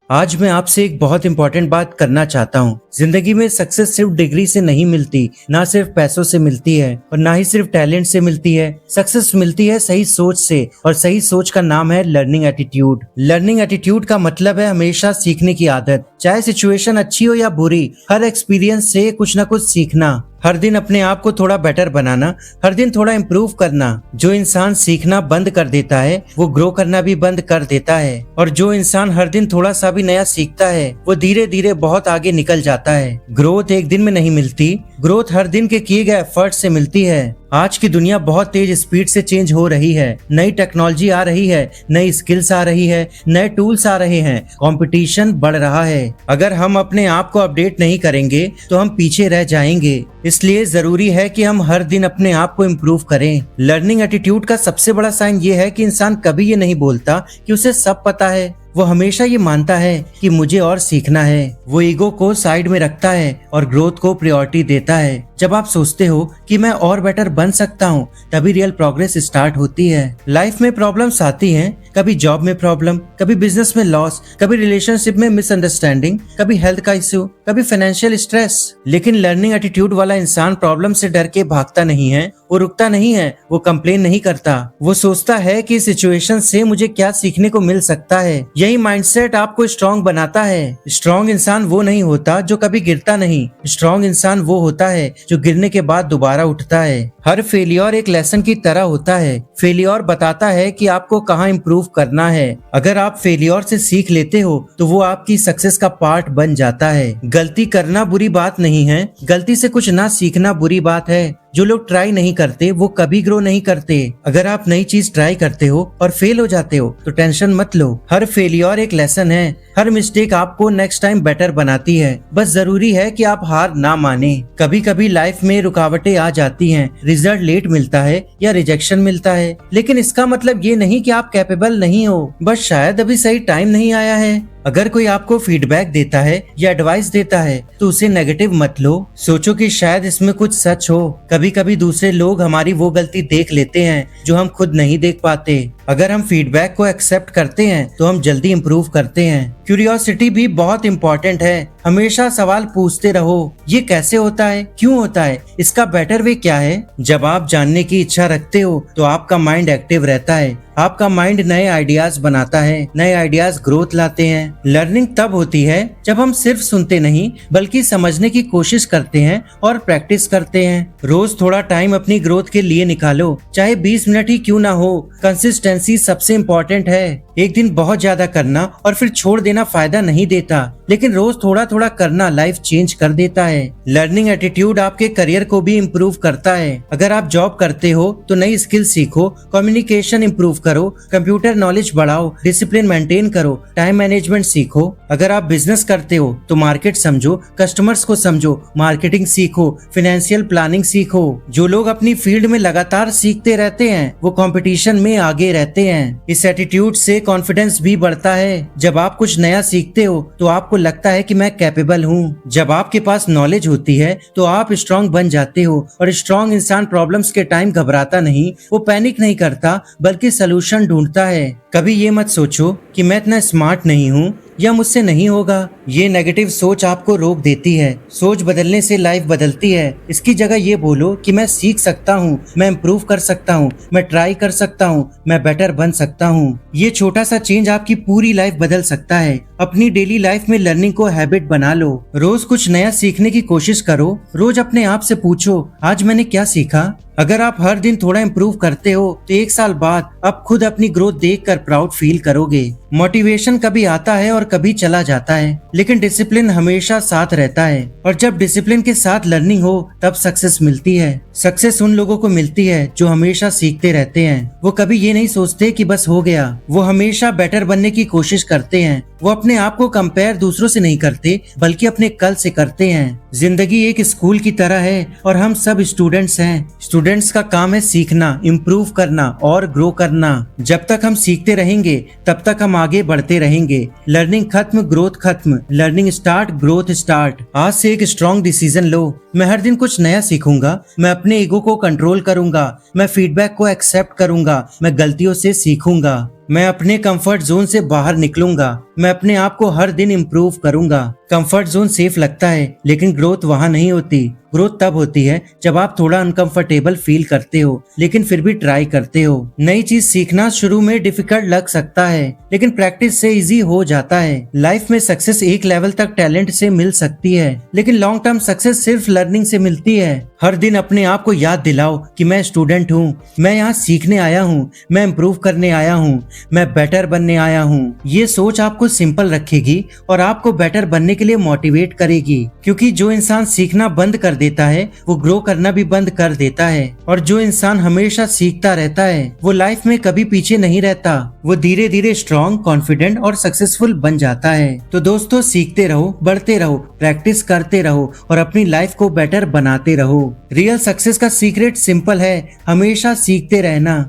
आज मैं आपसे एक बहुत इंपॉर्टेंट बात करना चाहता हूँ। जिंदगी में सक्सेस सिर्फ डिग्री से नहीं मिलती, ना सिर्फ पैसों से मिलती है और ना ही सिर्फ टैलेंट से मिलती है। सक्सेस मिलती है सही सोच से, और सही सोच का नाम है लर्निंग एटीट्यूड। लर्निंग एटीट्यूड का मतलब है हमेशा सीखने की आदत। चाहे सिचुएशन अच्छी हो या बुरी, हर एक्सपीरियंस से कुछ न कुछ सीखना, हर दिन अपने आप को थोड़ा बेटर बनाना, हर दिन थोड़ा इम्प्रूव करना। जो इंसान सीखना बंद कर देता है वो ग्रो करना भी बंद कर देता है, और जो इंसान हर दिन थोड़ा सा भी नया सीखता है वो धीरे धीरे बहुत आगे निकल जाता है। ग्रोथ एक दिन में नहीं मिलती, ग्रोथ हर दिन के किए गए एफर्ट से मिलती है। आज की दुनिया बहुत तेज स्पीड से चेंज हो रही है। नई टेक्नोलॉजी आ रही है, नई स्किल्स आ रही है, नए टूल्स आ रहे हैं, कंपटीशन बढ़ रहा है। अगर हम अपने आप को अपडेट नहीं करेंगे तो हम पीछे रह जाएंगे। इसलिए जरूरी है कि हम हर दिन अपने आप को इम्प्रूव करें। लर्निंग एटीट्यूड का सबसे बड़ा साइन ये है कि इंसान कभी ये नहीं बोलता कि उसे सब पता है। वो हमेशा ये मानता है कि मुझे और सीखना है। वो ईगो को साइड में रखता है और ग्रोथ को प्रायोरिटी देता है। जब आप सोचते हो कि मैं और बेटर बन सकता हूँ, तभी रियल प्रोग्रेस स्टार्ट होती है। लाइफ में प्रॉब्लम्स आती हैं, कभी जॉब में प्रॉब्लम, कभी बिजनेस में लॉस, कभी रिलेशनशिप में मिसअंडरस्टैंडिंग, कभी हेल्थ का इश्यू, कभी फाइनेंशियल स्ट्रेस। लेकिन लर्निंग एटीट्यूड वाला इंसान प्रॉब्लम से डर के भागता नहीं है, वो रुकता नहीं है, वो कंप्लेन नहीं करता। वो सोचता है कि सिचुएशन से मुझे क्या सीखने को मिल सकता है। यही माइंडसेट आपको स्ट्रांग बनाता है। स्ट्रांग इंसान वो नहीं होता जो कभी गिरता नहीं, स्ट्रांग इंसान वो होता है जो गिरने के बाद दोबारा उठता है। हर फेलियर एक लेसन की तरह होता है। फेलियर बताता है कि आपको कहाँ इम्प्रूव करना है। अगर आप फेलियर से सीख लेते हो तो वो आपकी सक्सेस का पार्ट बन जाता है। गलती करना बुरी बात नहीं है, गलती से कुछ ना सीखना बुरी बात है। जो लोग ट्राई नहीं करते वो कभी ग्रो नहीं करते। अगर आप नई चीज ट्राई करते हो और फेल हो जाते हो तो टेंशन मत लो। हर फेलियर एक लेसन है, हर मिस्टेक आपको नेक्स्ट टाइम बेटर बनाती है। बस जरूरी है कि आप हार ना माने। कभी कभी लाइफ में रुकावटें आ जाती हैं, रिजल्ट लेट मिलता है या रिजेक्शन मिलता है, लेकिन इसका मतलब ये नहीं कि आप कैपेबल नहीं हो, बस शायद अभी सही टाइम नहीं आया है। अगर कोई आपको फीडबैक देता है या एडवाइस देता है तो उसे नेगेटिव मत लो। सोचो कि शायद इसमें कुछ सच हो। कभी कभी दूसरे लोग हमारी वो गलती देख लेते हैं जो हम खुद नहीं देख पाते। अगर हम फीडबैक को एक्सेप्ट करते हैं तो हम जल्दी इम्प्रूव करते हैं। क्यूरियोसिटी भी बहुत इम्पोर्टेंट है। हमेशा सवाल पूछते रहो, ये कैसे होता है, क्यों होता है, इसका बेटर वे क्या है। जब आप जानने की इच्छा रखते हो तो आपका माइंड एक्टिव रहता है। आपका माइंड नए आइडियाज बनाता है, नए आइडियाज ग्रोथ लाते हैं। लर्निंग तब होती है जब हम सिर्फ सुनते नहीं बल्कि समझने की कोशिश करते हैं और प्रैक्टिस करते हैं। रोज थोड़ा टाइम अपनी ग्रोथ के लिए निकालो, चाहे 20 मिनट ही क्यों ना हो। कंसिस्टेंसी सबसे इम्पोर्टेंट है। एक दिन बहुत ज्यादा करना और फिर छोड़ देना फायदा नहीं देता, लेकिन रोज थोड़ा थोड़ा करना लाइफ चेंज कर देता है। लर्निंग एटीट्यूड आपके करियर को भी इम्प्रूव करता है। अगर आप जॉब करते हो तो नई स्किल सीखो, कम्युनिकेशन इम्प्रूव करो, कंप्यूटर नॉलेज बढ़ाओ, डिसिप्लिन मेंटेन करो, टाइम मैनेजमेंट सीखो। अगर आप बिजनेस करते हो तो मार्केट समझो, कस्टमर्स को समझो, मार्केटिंग सीखो, फाइनेंशियल प्लानिंग सीखो। जो लोग अपनी फील्ड में लगातार सीखते रहते हैं वो कंपटीशन में आगे रहते हैं। इस एटीट्यूड से कॉन्फिडेंस भी बढ़ता है। जब आप कुछ नया सीखते हो तो आपको लगता है कि मैं कैपेबल हूँ। जब आपके पास नॉलेज होती है तो आप स्ट्रांग बन जाते हो, और स्ट्रांग इंसान प्रॉब्लम्स के टाइम घबराता नहीं, वो पैनिक नहीं करता बल्कि सोल्यूशन ढूंढता है। कभी ये मत सोचो कि मैं इतना स्मार्ट नहीं हूँ या मुझसे नहीं होगा। ये नेगेटिव सोच आपको रोक देती है। सोच बदलने से लाइफ बदलती है। इसकी जगह ये बोलो कि मैं सीख सकता हूँ, मैं इम्प्रूव कर सकता हूँ, मैं ट्राई कर सकता हूँ, मैं बेटर बन सकता हूँ। ये छोटा सा चेंज आपकी पूरी लाइफ बदल सकता है। अपनी डेली लाइफ में लर्निंग को हैबिट बना लो। रोज कुछ नया सीखने की कोशिश करो। रोज अपने आप से पूछो, आज मैंने क्या सीखा। अगर आप हर दिन थोड़ा इम्प्रूव करते हो तो 1 साल बाद आप खुद अपनी ग्रोथ देखकर प्राउड फील करोगे। मोटिवेशन कभी आता है और कभी चला जाता है, लेकिन डिसिप्लिन हमेशा साथ रहता है। और जब डिसिप्लिन के साथ लर्निंग हो तब सक्सेस मिलती है। सक्सेस उन लोगों को मिलती है जो हमेशा सीखते रहते हैं। वो कभी ये नहीं सोचते कि बस हो गया, वो हमेशा बेटर बनने की कोशिश करते हैं। वो अपने आप को कंपेयर दूसरों से नहीं करते बल्कि अपने कल से करते हैं। जिंदगी एक स्कूल की तरह है और हम सब स्टूडेंट्स हैं। स्टूडेंट्स का काम है सीखना, इम्प्रूव करना और ग्रो करना। जब तक हम सीखते रहेंगे तब तक हम आगे बढ़ते रहेंगे। लर्निंग खत्म, ग्रोथ खत्म। Learning start, growth start. आज से एक स्ट्रॉन्ग डिसीजन लो। मैं हर दिन कुछ नया सीखूंगा, मैं अपने ईगो को कंट्रोल करूंगा, मैं फीडबैक को एक्सेप्ट करूंगा, मैं गलतियों से सीखूंगा। मैं अपने कंफर्ट जोन से बाहर निकलूंगा। मैं अपने आप को हर दिन इम्प्रूव करूंगा। कंफर्ट जोन सेफ लगता है, लेकिन ग्रोथ वहाँ नहीं होती। ग्रोथ तब होती है जब आप थोड़ा अनकंफर्टेबल फील करते हो, लेकिन फिर भी ट्राई करते हो। नई चीज सीखना शुरू में डिफिकल्ट लग सकता है, लेकिन प्रैक्टिस से इजी हो जाता है। लाइफ में सक्सेस एक लेवल तक टैलेंट से मिल सकती है, लेकिन लॉन्ग टर्म सक्सेस सिर्फ लर्निंग से मिलती है। हर दिन अपने आप को याद दिलाओ कि मैं स्टूडेंट हूँ, मैं यहाँ सीखने आया हूँ, मैं इम्प्रूव करने आया हूँ, मैं बेटर बनने आया हूँ। ये सोच आपको सिंपल रखेगी और आपको बेटर बनने के लिए मोटिवेट करेगी, क्योंकि जो इंसान सीखना बंद कर देता है वो ग्रो करना भी बंद कर देता है, और जो इंसान हमेशा सीखता रहता है वो लाइफ में कभी पीछे नहीं रहता। वो धीरे धीरे स्ट्रॉन्ग, कॉन्फिडेंट और सक्सेसफुल बन जाता है। तो दोस्तों, सीखते रहो, बढ़ते रहो, प्रैक्टिस करते रहो और अपनी लाइफ को बेटर बनाते रहो। रियल सक्सेस का सीक्रेट सिंपल है, हमेशा सीखते रहना।